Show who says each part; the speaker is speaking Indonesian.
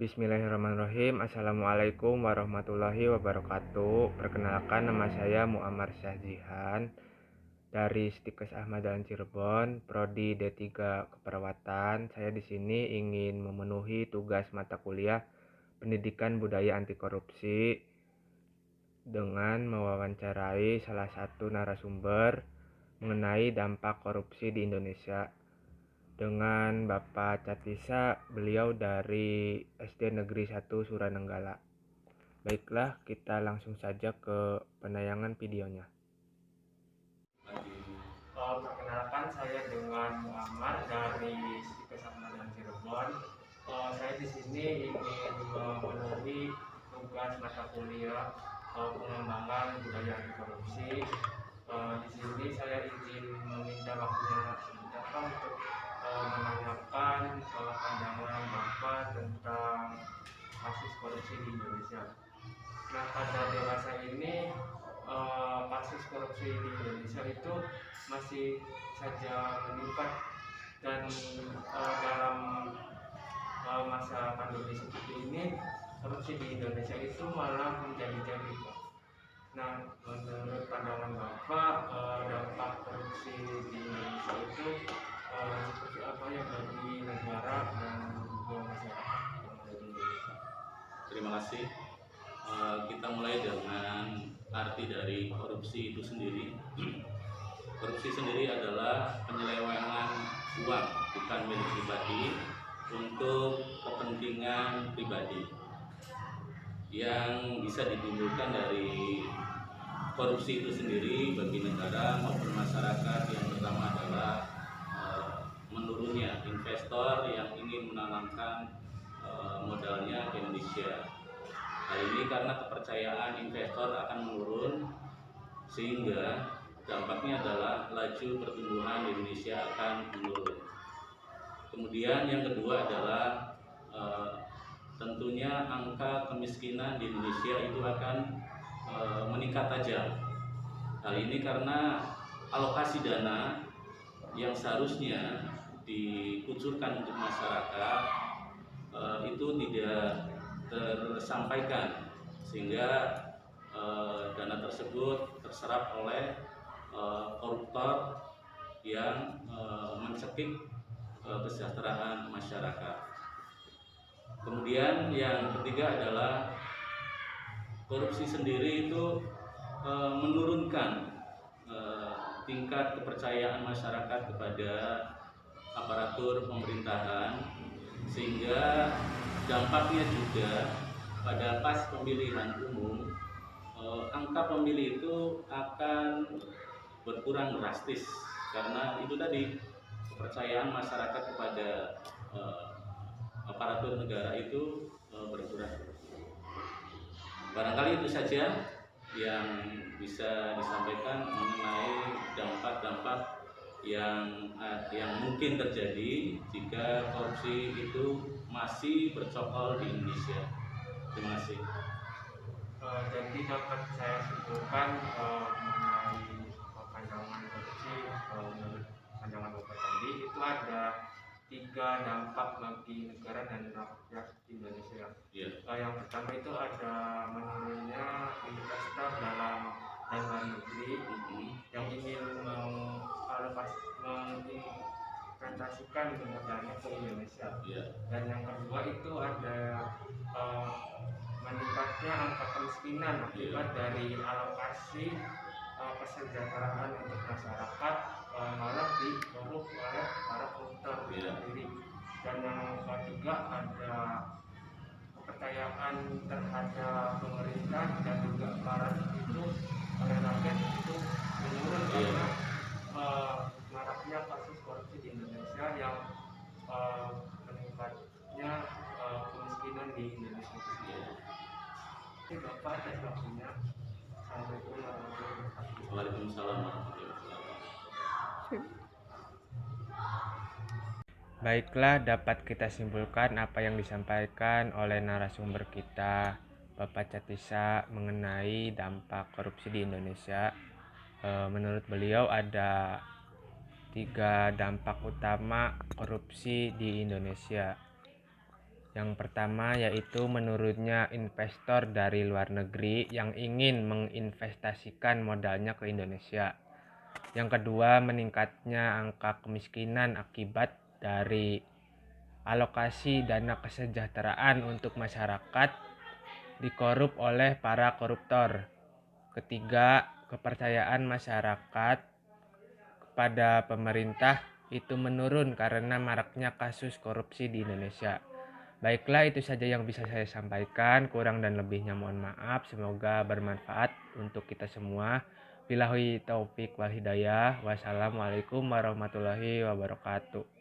Speaker 1: Bismillahirrahmanirrahim. Assalamualaikum warahmatullahi wabarakatuh. Perkenalkan, nama saya Muammar Syahzihan dari Stikes Ahmad Dahlan Cirebon, Prodi D3 Keperawatan. Saya di sini ingin memenuhi tugas mata kuliah Pendidikan Budaya Anti Korupsi dengan mewawancarai salah satu narasumber mengenai dampak korupsi di Indonesia dengan Bapak Catisa, beliau dari SD Negeri 1 Suranenggala. Baiklah, kita langsung saja ke penayangan videonya. Perkenalkan, saya dengan Muammar dari Stikes Ahmad Dahlan Cirebon. Saya di sini ingin memenuhi tugas mata kuliah pengembangan budaya anti korupsi. Di sini saya izin meminta waktunya sebentar untuk menanyakan pandangan Bapak tentang kasus korupsi di Indonesia. Nah, pada dewasa ini kasus korupsi di Indonesia itu masih saja meningkat dan dalam masa pandemi seperti ini korupsi di Indonesia itu malah menjadi-jadi. Nah, menurut pandangan Bapak, dampak korupsi di Indonesia itu seperti apa ya bagi negara dan juga masyarakat yang ada di Indonesia?
Speaker 2: Terima kasih. Kita mulai dengan arti dari korupsi itu sendiri. Korupsi sendiri adalah penyelewengan uang bukan milik pribadi untuk kepentingan pribadi yang bisa ditimbulkan dari korupsi itu sendiri bagi negara maupun masyarakat. Yang pertama adalah menurunnya investor yang ingin menanamkan modalnya ke Indonesia. Hal ini karena kepercayaan investor akan menurun, sehingga dampaknya adalah laju pertumbuhan di Indonesia akan menurun. Kemudian yang kedua adalah tentunya angka kemiskinan di Indonesia itu akan meningkat tajam. Hal ini karena alokasi dana yang seharusnya dikucurkan untuk masyarakat itu tidak tersampaikan, sehingga dana tersebut terserap oleh koruptor yang mencekik kesejahteraan masyarakat. Kemudian yang ketiga adalah korupsi sendiri itu menurunkan tingkat kepercayaan masyarakat kepada aparatur pemerintahan, sehingga dampaknya juga pada pas pemilihan umum angka pemilih itu akan berkurang drastis, karena itu tadi kepercayaan masyarakat kepada aparatur negara itu berkurang. Barangkali itu saja yang bisa disampaikan mengenai dampak-dampak yang mungkin terjadi jika korupsi itu masih bercokol di Indonesia. Terima kasih.
Speaker 1: Jadi dapat saya simpulkan mengenai pandangan korupsi, menurut pandangan Bapak tadi itu ada 3 dampak bagi negara dan rakyat Indonesia. Yang pertama itu ada menurunnya investor dalam dan luar negeri yang ingin menginvestasikan modalnya ke Indonesia. Dan yang kedua itu ada meningkatnya angka kemiskinan akibat dari alokasi kesejahteraan untuk masyarakat malah dikorup oleh para koruptor sendiri. Dan yang ketiga ada kepercayaan terhadap pemerintah dan juga aparat itu oleh rakyat itu menurun karena maraknya kasus korupsi di Indonesia yang meningkatnya kemiskinan di Indonesia. Ini Bapak atas waktunya. Assalamualaikum warahmatullahi wabarakatuh.
Speaker 2: Waalaikumsalam warahmatullahi wabarakatuh.
Speaker 1: Baiklah, dapat kita simpulkan apa yang disampaikan oleh narasumber kita, Bapak Catisa, mengenai dampak korupsi di Indonesia. Menurut beliau ada 3 dampak utama korupsi di Indonesia.
Speaker 3: Yang pertama yaitu menurunnya investor dari luar negeri yang ingin menginvestasikan modalnya ke Indonesia. Yang kedua, meningkatnya angka kemiskinan akibat dari alokasi dana kesejahteraan untuk masyarakat dikorup oleh para koruptor. Ketiga, kepercayaan masyarakat kepada pemerintah itu menurun karena maraknya kasus korupsi di Indonesia. Baiklah, itu saja yang bisa saya sampaikan. Kurang dan lebihnya mohon maaf. Semoga bermanfaat untuk kita semua. Billahi taufik wal hidayah. Wassalamualaikum warahmatullahi wabarakatuh.